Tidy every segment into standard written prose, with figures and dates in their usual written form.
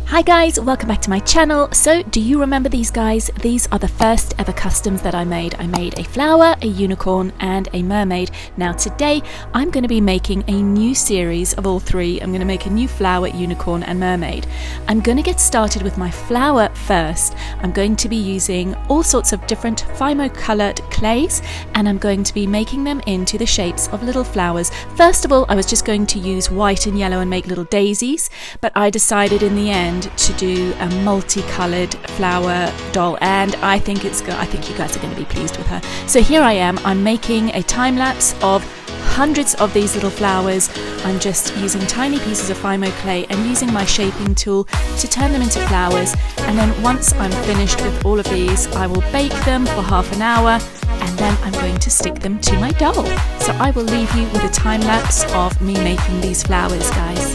Hi guys, welcome back to my channel. So do you remember these guys? These are the first ever customs that I made. I made a flower, a unicorn and a mermaid. Now today I'm going to be making a new series of all three. I'm going to make a new flower, unicorn and mermaid. I'm going to get started with my flower first. I'm going to be using all sorts of different Fimo coloured clays and I'm going to be making them into the shapes of little flowers. First of all, I was just going to use white and yellow and make little daisies, but I decided in the end to do a multicolored flower doll, and I think you guys are going to be pleased with her. So here I am, I'm making a time lapse of hundreds of these little flowers. I'm just using tiny pieces of Fimo clay and using my shaping tool to turn them into flowers, and then once I'm finished with all of these I will bake them for half an hour and then I'm going to stick them to my doll. So I will leave you with a time lapse of me making these flowers, guys.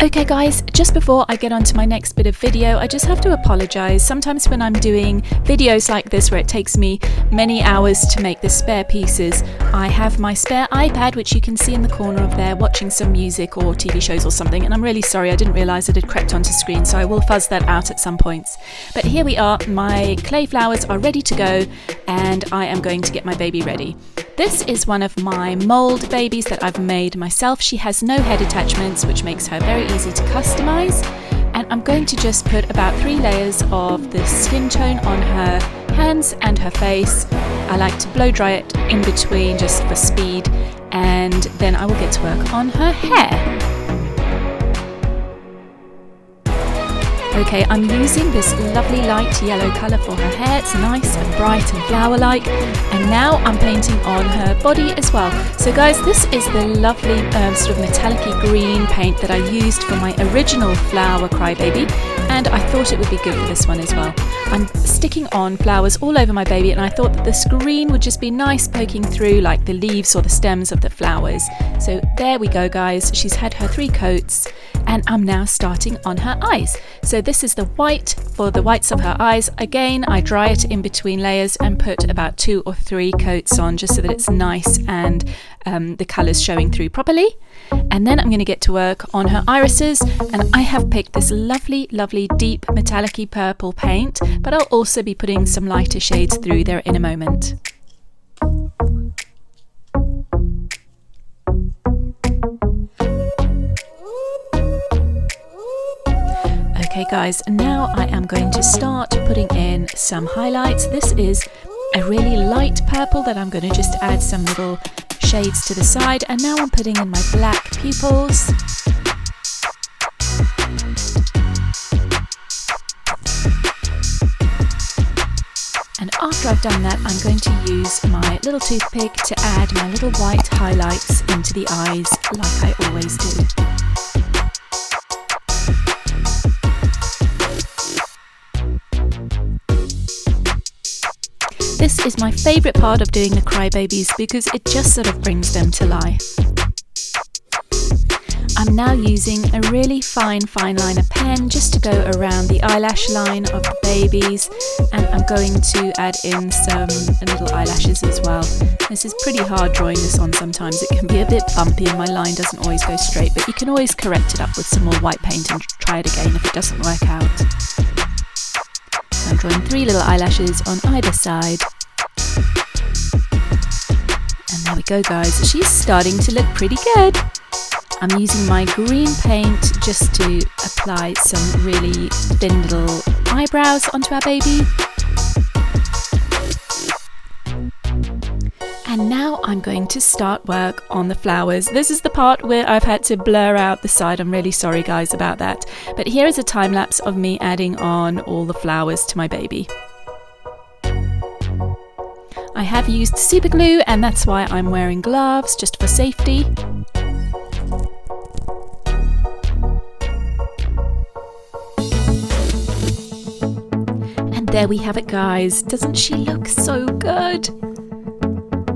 Okay guys, just before I get on to my next bit of video, I just have to apologise. Sometimes when I'm doing videos like this where it takes me many hours to make the spare pieces, I have my spare iPad, which you can see in the corner of there, watching some music or TV shows or something, and I'm really sorry, I didn't realise it had crept onto screen, so I will fuzz that out at some points. But here we are, my clay flowers are ready to go and I am going to get my baby ready. This is one of my mould babies that I've made myself. She has no head attachments, which makes her very easy to customize. And I'm going to just put about 3 layers of the skin tone on her hands and her face. I like to blow dry it in between just for speed, and then I will get to work on her hair. Okay, I'm using this lovely light yellow colour for her hair. It's nice and bright and flower-like. And now I'm painting on her body as well. So guys, this is the lovely sort of metallic-y green paint that I used for my original flower crybaby, and I thought it would be good for this one as well. I'm sticking on flowers all over my baby, and I thought that this green would just be nice poking through like the leaves or the stems of the flowers. So there we go guys, she's had her 3 coats. And I'm now starting on her eyes. So this is the white for the whites of her eyes. Again, I dry it in between layers and put about 2 or 3 coats on just so that it's nice and the colours showing through properly. And then I'm going to get to work on her irises, and I have picked this lovely, lovely deep metallic-y purple paint, but I'll also be putting some lighter shades through there in a moment. Okay guys, now I am going to start putting in some highlights. This is a really light purple that I'm going to just add some little shades to the side, and now I'm putting in my black pupils. And after I've done that, I'm going to use my little toothpick to add my little white highlights into the eyes like I always do. This is my favourite part of doing the crybabies because it just sort of brings them to life. I'm now using a really fine liner pen just to go around the eyelash line of the babies, and I'm going to add in some little eyelashes as well. This is pretty hard drawing this on sometimes. It can be a bit bumpy and my line doesn't always go straight, but you can always correct it up with some more white paint and try it again if it doesn't work out. I'm drawing 3 little eyelashes on either side. And there we go guys, she's starting to look pretty good. I'm using my green paint just to apply some really thin little eyebrows onto our baby. And now I'm going to start work on the flowers. This is the part where I've had to blur out the side. I'm really sorry guys about that. But here is a time lapse of me adding on all the flowers to my baby. I have used super glue and that's why I'm wearing gloves, just for safety. And there we have it guys. Doesn't she look so good?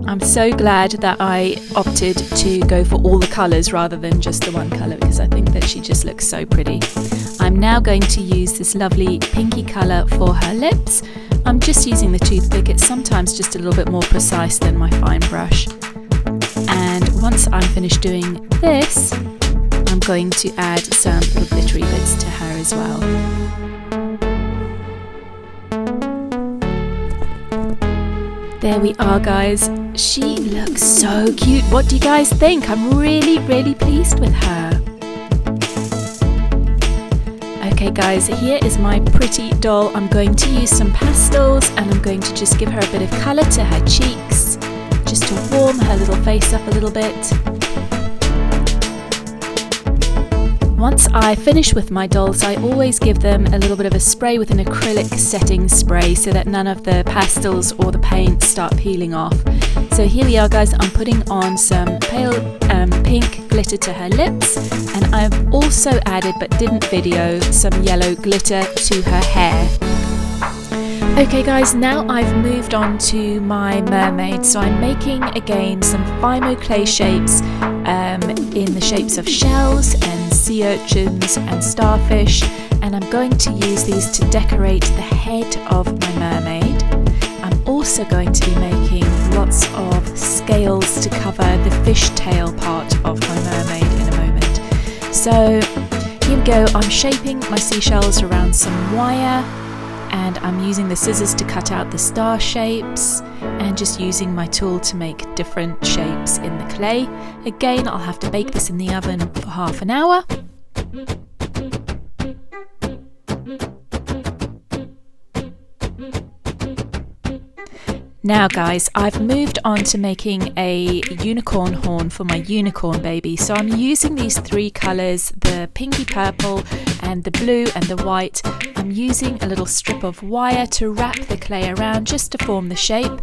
I'm so glad that I opted to go for all the colours rather than just the one colour because I think that she just looks so pretty. I'm now going to use this lovely pinky colour for her lips. I'm just using the toothpick, it's sometimes just a little bit more precise than my fine brush. And once I'm finished doing this, I'm going to add some little glittery bits to her as well. There we are guys, she looks so cute. What do you guys think? I'm really pleased with her. Okay guys, here is my pretty doll. I'm going to use some pastels and I'm going to just give her a bit of colour to her cheeks, just to warm her little face up a little bit. Once I finish with my dolls, I always give them a little bit of a spray with an acrylic setting spray so that none of the pastels or the paint start peeling off. So here we are guys, I'm putting on some pale pink glitter to her lips, and I've also added, but didn't video, some yellow glitter to her hair. Okay guys, now I've moved on to my mermaid, so I'm making again some Fimo clay shapes in the shapes of shells and sea urchins and starfish, and I'm going to use these to decorate the head of my mermaid. I'm also going to be making lots of scales to cover the fishtail part of my mermaid in a moment. So here we go, I'm shaping my seashells around some wire, and I'm using the scissors to cut out the star shapes and just using my tool to make different shapes in the clay. Again, I'll have to bake this in the oven for half an hour. Now guys, I've moved on to making a unicorn horn for my unicorn baby. So I'm using these three colours, the pinky purple and the blue and the white. I'm using a little strip of wire to wrap the clay around just to form the shape.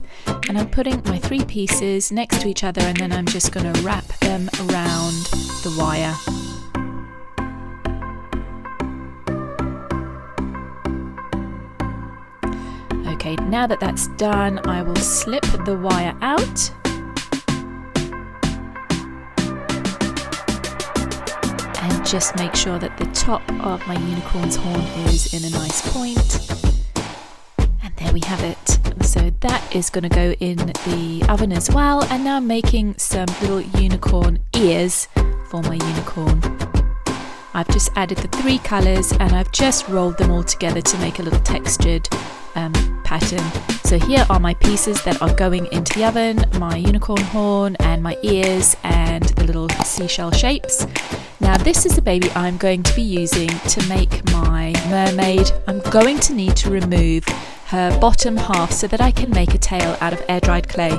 And I'm putting my three pieces next to each other and then I'm just going to wrap them around the wire. Okay, now that that's done, I will slip the wire out. And just make sure that the top of my unicorn's horn is in a nice point. And there we have it. So that is going to go in the oven as well. And now I'm making some little unicorn ears for my unicorn. I've just added the three colours and I've just rolled them all together to make a little textured pattern. So here are my pieces that are going into the oven, my unicorn horn and my ears and the little seashell shapes. Now this is the baby I'm going to be using to make my mermaid. I'm going to need to remove her bottom half so that I can make a tail out of air dried clay.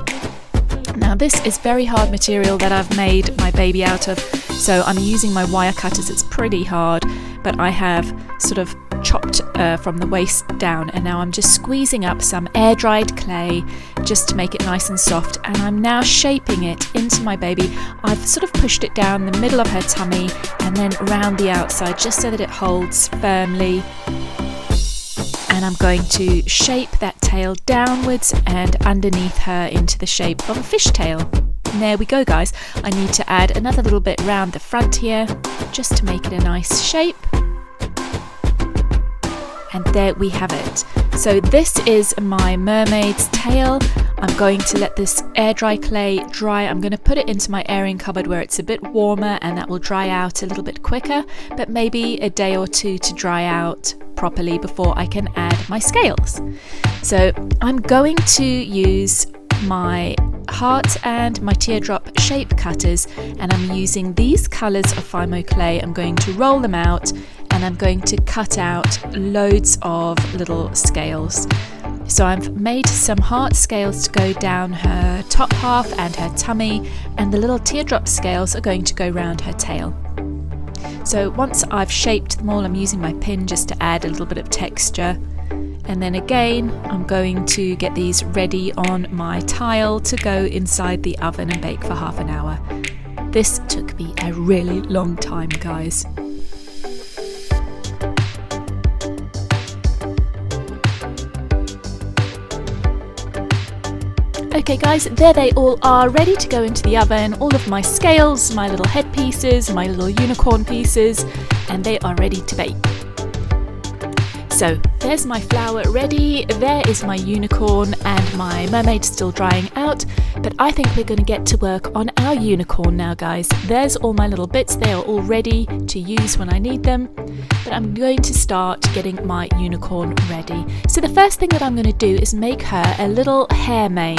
Now this is very hard material that I've made my baby out of, so I'm using my wire cutters. It's pretty hard, but I have sort of chopped from the waist down, and now I'm just squeezing up some air dried clay just to make it nice and soft, and I'm now shaping it into my baby. I've sort of pushed it down the middle of her tummy and then around the outside just so that it holds firmly. And I'm going to shape that tail downwards and underneath her into the shape of a fishtail. And there we go guys. I need to add another little bit round the front here just to make it a nice shape. And there we have it. So this is my mermaid's tail. I'm going to let this air dry clay dry. I'm going to put it into my airing cupboard where it's a bit warmer and that will dry out a little bit quicker, but maybe a day or two to dry out properly before I can add my scales. So I'm going to use my heart and my teardrop shape cutters, and I'm using these colours of Fimo clay. I'm going to roll them out and I'm going to cut out loads of little scales. So I've made some heart scales to go down her top half and her tummy, and the little teardrop scales are going to go round her tail. So once I've shaped them all, I'm using my pin just to add a little bit of texture. And then again, I'm going to get these ready on my tile to go inside the oven and bake for half an hour. This took me a really long time, guys. Okay guys, there they all are, ready to go into the oven. All of my scales, my little head pieces, my little unicorn pieces, and they are ready to bake. So there's my flower ready, there is my unicorn, and my mermaid still drying out, but I think we're going to get to work on our unicorn now, guys. There's all my little bits, they are all ready to use when I need them, but I'm going to start getting my unicorn ready. So the first thing that I'm going to do is make her a little hair mane.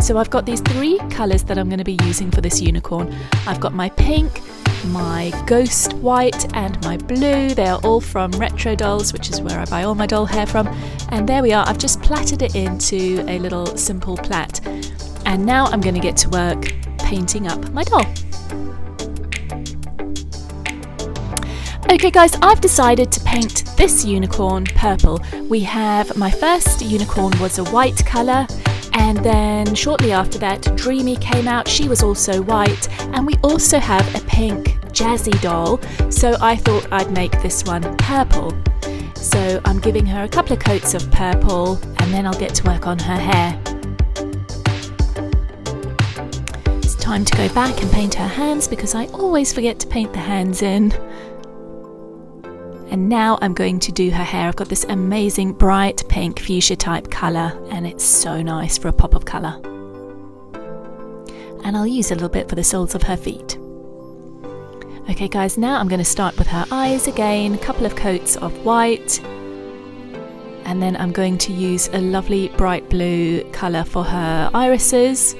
So I've got these 3 colours that I'm going to be using for this unicorn. I've got my pink, my ghost white and my blue. They are all from Retro Dolls, which is where I buy all my doll hair from. And there we are, I've just plaited it into a little simple plait. And now I'm going to get to work painting up my doll. Okay guys, I've decided to paint this unicorn purple. We have, my first unicorn was a white colour, and then shortly after that Dreamy came out, she was also white, and we also have a pink jazzy doll, so I thought I'd make this one purple. So I'm giving her a couple of coats of purple, and then I'll get to work on her hair. It's time to go back and paint her hands because I always forget to paint the hands in. And now I'm going to do her hair. I've got this amazing bright pink fuchsia type colour, and it's so nice for a pop of colour. And I'll use a little bit for the soles of her feet. Okay guys, now I'm going to start with her eyes again, a couple of coats of white, and then I'm going to use a lovely bright blue colour for her irises.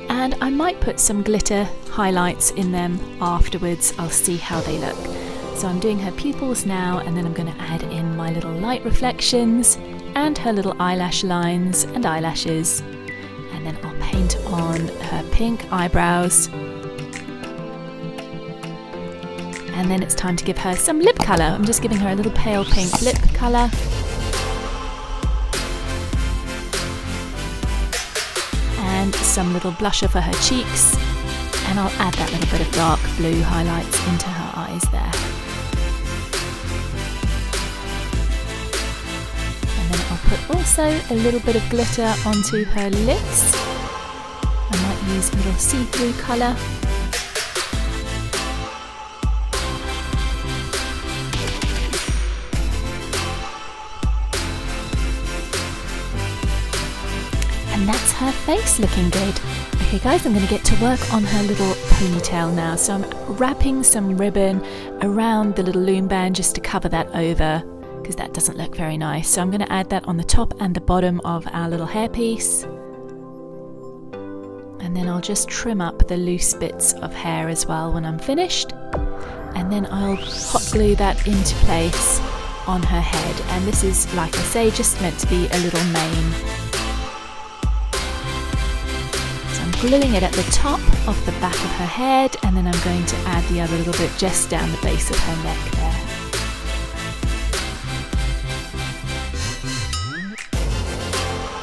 And I might put some glitter highlights in them afterwards. I'll see how they look. So I'm doing her pupils now, and then I'm going to add in my little light reflections and her little eyelash lines and eyelashes. And then I'll paint on her pink eyebrows. And then it's time to give her some lip colour. I'm just giving her a little pale pink lip colour. And some little blusher for her cheeks, and I'll add that little bit of dark blue highlights into her eyes there. And then I'll put also a little bit of glitter onto her lips. I might use a little see-through colour. And that's her face looking good. Okay guys, I'm going to get to work on her little ponytail now. So I'm wrapping some ribbon around the little loom band just to cover that over, because that doesn't look very nice. So I'm going to add that on the top and the bottom of our little hairpiece. And then I'll just trim up the loose bits of hair as well when I'm finished. And then I'll hot glue that into place on her head. And this is, like I say, just meant to be a little mane. Gluing it at the top of the back of her head, and then I'm going to add the other little bit just down the base of her neck there.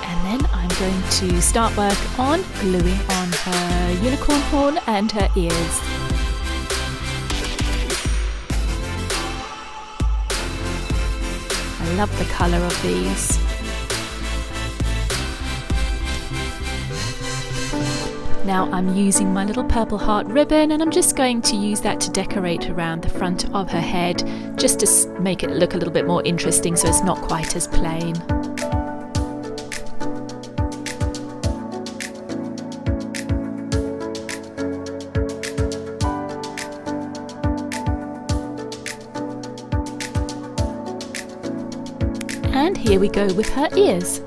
And then I'm going to start work on gluing on her unicorn horn and her ears. I love the colour of these. Now I'm using my little purple heart ribbon, and I'm just going to use that to decorate around the front of her head, just to make it look a little bit more interesting so it's not quite as plain. And here we go with her ears.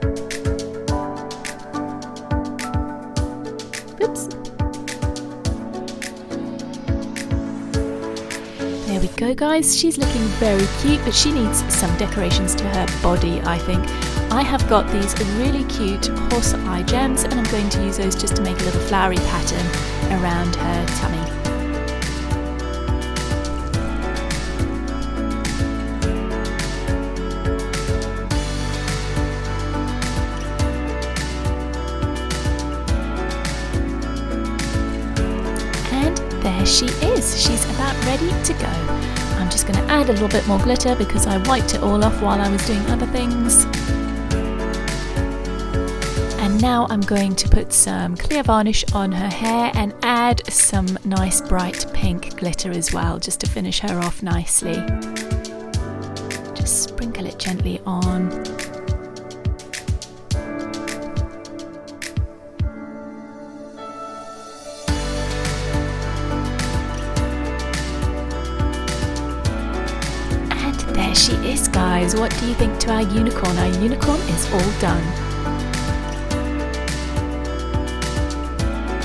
Oops. There we go, guys. She's looking very cute, but she needs some decorations to her body, I think. I have got these really cute horse eye gems, and I'm going to use those just to make a little flowery pattern around her tummy. There she is. She's about ready to go. I'm just going to add a little bit more glitter because I wiped it all off while I was doing other things. And now I'm going to put some clear varnish on her hair and add some nice bright pink glitter as well, just to finish her off nicely. Just sprinkle it gently on. There she is, guys. What do you think to our unicorn? Our unicorn is all done.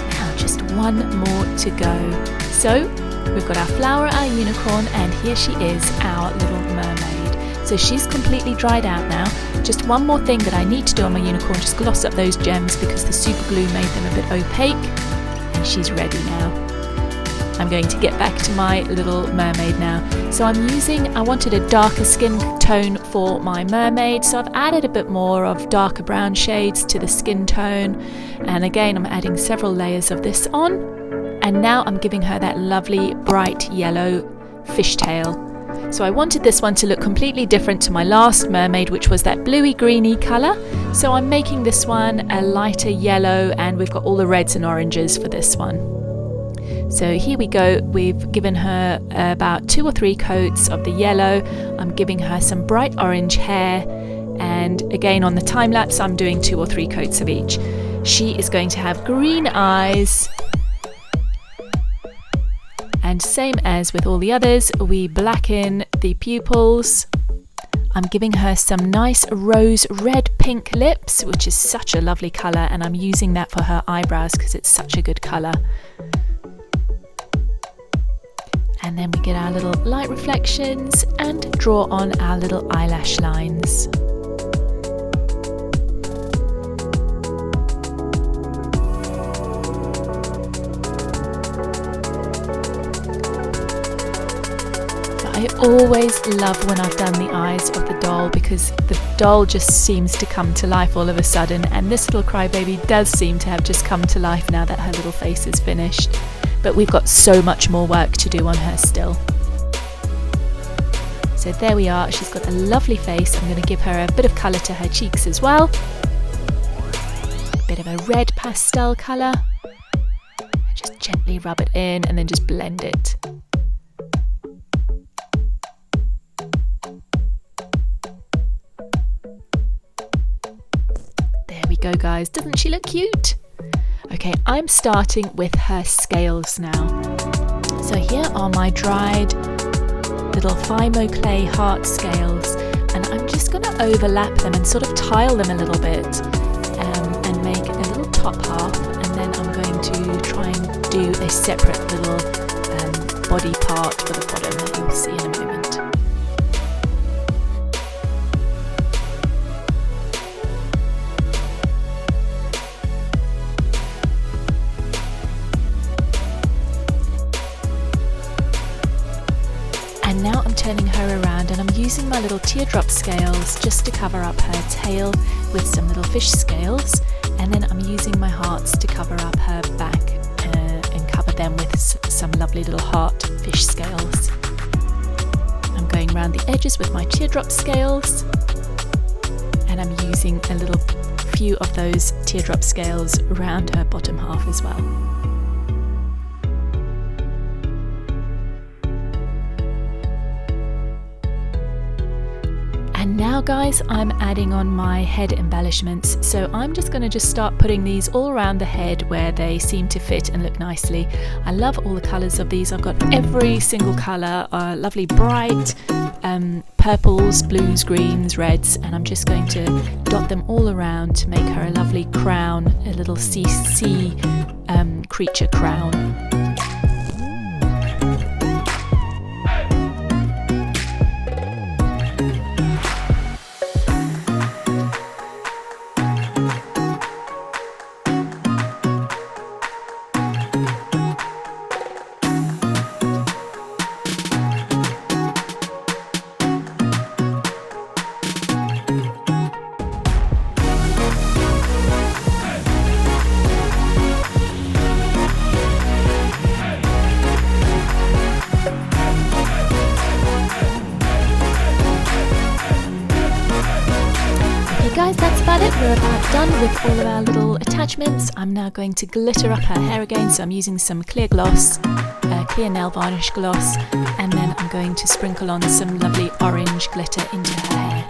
Now just one more to go. So we've got our flower, our unicorn, and here she is, our little mermaid. So she's completely dried out now. Just one more thing that I need to do on my unicorn, just gloss up those gems because the super glue made them a bit opaque, and she's ready now. I'm going to get back to my little mermaid now. So I wanted a darker skin tone for my mermaid, so I've added a bit more of darker brown shades to the skin tone, and again I'm adding several layers of this on, and now I'm giving her that lovely bright yellow fishtail. So I wanted this one to look completely different to my last mermaid, which was that bluey greeny colour, so I'm making this one a lighter yellow, and we've got all the reds and oranges for this one. So here we go, we've given her about 2 or 3 coats of the yellow. I'm giving her some bright orange hair, and again on the time lapse I'm doing 2 or 3 coats of each. She is going to have green eyes, and same as with all the others, we blacken the pupils. I'm giving her some nice rose red pink lips, which is such a lovely colour, and I'm using that for her eyebrows because it's such a good colour. And then we get our little light reflections and draw on our little eyelash lines. I always love when I've done the eyes of the doll because the doll just seems to come to life all of a sudden, and this little crybaby does seem to have just come to life now that her little face is finished. But we've got so much more work to do on her still. So there we are, she's got a lovely face. I'm going to give her a bit of colour to her cheeks as well. A bit of a red pastel colour. Just gently rub it in and then just blend it. There we go, guys. Doesn't she look cute? Okay, I'm starting with her scales now. So here are my dried little Fimo clay heart scales, and I'm just going to overlap them and sort of tile them a little bit and make a little top half, and then I'm going to try and do a separate little body part for the bottom that you'll see in a moment. And now I'm turning her around, and I'm using my little teardrop scales just to cover up her tail with some little fish scales, and then I'm using my hearts to cover up her back and cover them with some lovely little heart fish scales. I'm going around the edges with my teardrop scales, and I'm using a little few of those teardrop scales around her bottom half as well. And now, guys, I'm adding on my head embellishments. So I'm just going to start putting these all around the head where they seem to fit and look nicely. I love all the colours of these. I've got every single colour, lovely bright purples, blues, greens, reds, and I'm just going to dot them all around to make her a lovely crown, a little sea creature crown. done with all of our little attachments, I'm now going to glitter up her hair again. So I'm using some clear gloss, clear nail varnish gloss, and then I'm going to sprinkle on some lovely orange glitter into her hair.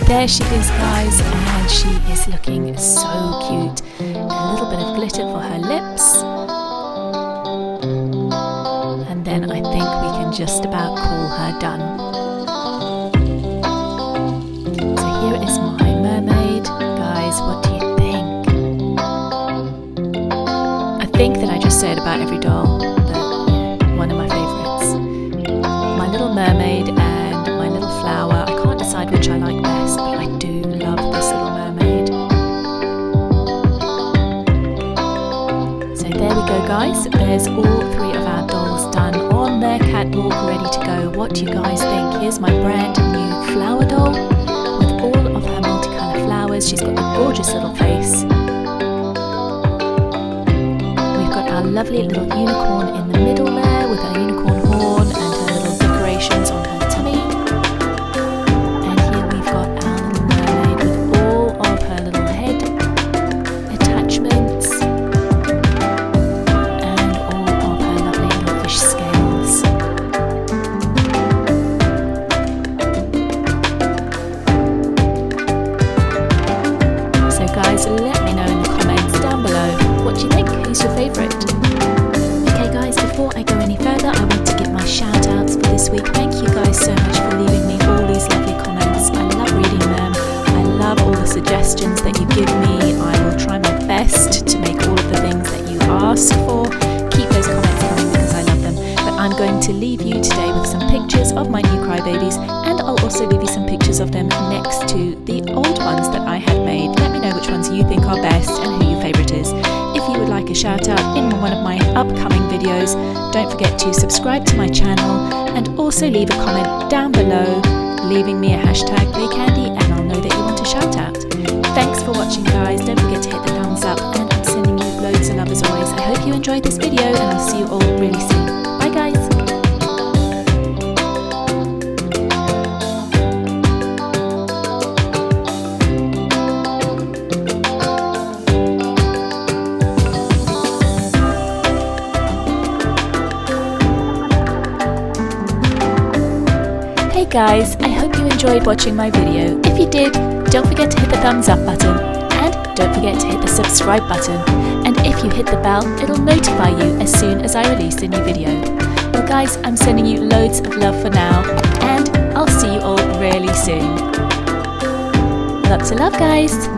There she is, guys, and she is looking so cute. A little bit of glitter for her lips, and then I think we can just about call her done. So here is my mermaid. Guys, what do you think? I think that I just say it about every doll, but one of my favourites. My little mermaid and my little flower. I can't decide which I like best, but I do love this little mermaid. So there we go, guys. There's all three of our dolls done on their catwalk, ready to go. What do you guys think? Here's my brand new flower doll with all of her multicolour flowers. She's got a gorgeous little face. We've got our lovely little unicorn in the middle there with her unicorn horn and her little decorations on her tummy. And here we've got our little mermaid with all of her little head attachments and all of her lovely little fish scales. So guys, let me know in the comments down below, what do you think? Who's your favourite? Okay guys, before I go any further, I want to give my shout outs for this week. Thank you guys so much for leaving me all these lovely comments. I love reading them. I love all the suggestions that you give me. I will try my best to make all of the things that you ask for. Keep those comments coming because I love them. But I'm going to leave you today with some pictures of my new crybabies, and I'll also leave you some pictures of them next to the old ones that I had made. Let me know which ones you think are best and who your favourite is. If you would like a shout out in one of my upcoming videos, don't forget to subscribe to my channel and also leave a comment down below, leaving me a hashtag PlayCandy, and I'll know that you want a shout out. Thanks for watching, guys. Don't forget to hit the thumbs up, and I'm sending you loads of love as always. I hope you enjoyed this video, and I'll see you all really soon. Bye guys. Hey guys, I hope you enjoyed watching my video. If you did, don't forget to hit the thumbs up button, and don't forget to hit the subscribe button. And if you hit the bell, it'll notify you as soon as I release a new video. Well guys, I'm sending you loads of love for now, and I'll see you all really soon. Lots of love, guys.